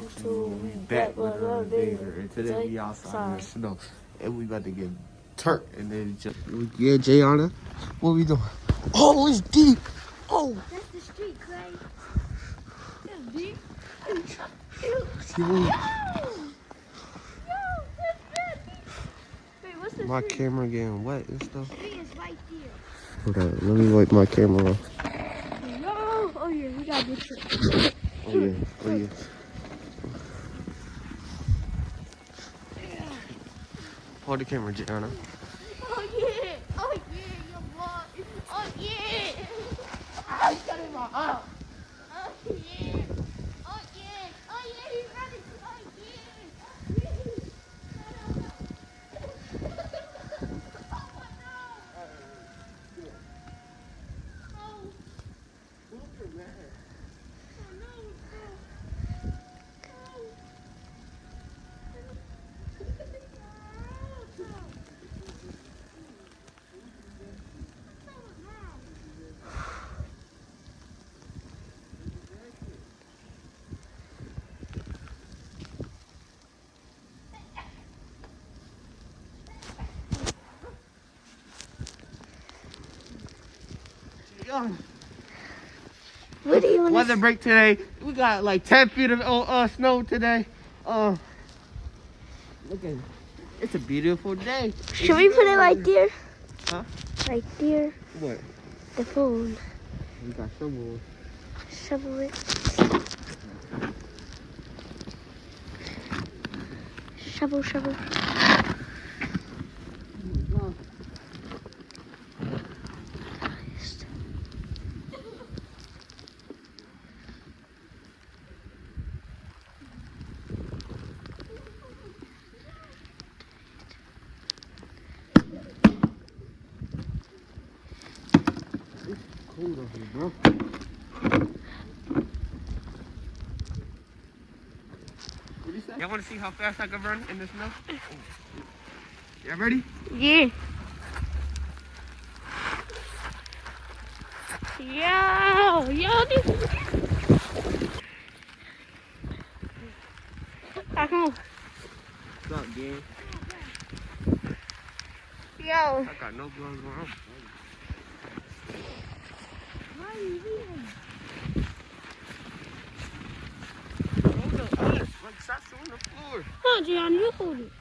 YouTube. We back with another video. And today we outside in the snow. And we about to get turned. And then just yeah, Jayana. What we doing? Oh, it's deep. Oh. That's the street, Clay. It's deep. Wait, what's this? My camera getting wet and stuff. The tree is right there. Hold on, let me wipe my camera off. No. Oh yeah, we got this tree. Oh yeah, oh yeah. Hold the camera, Jayana. Oh yeah. Oh yeah, your boy. Oh yeah. I got in my arm. Oh yeah. Oh yeah. Oh yeah, he's running. Oh yeah. What do you want? Weather break today. We got like 10 feet of snow today. Look at it. It's a beautiful day. Should we put it right there? Huh? Right there. What? The phone. We got shovel. Shovel it. Shovel, shovel. Cold over here, bro. Y'all want to see how fast I can run in the snow? Y'all ready? Yeah. Yo, this. Come on. What's up, gang? Yo. I got no gloves on. Why are you leaving? Hold up, like, stop showing the floor. Oh, Gian, you hold it.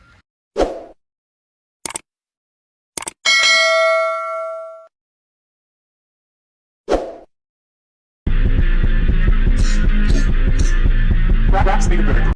That's the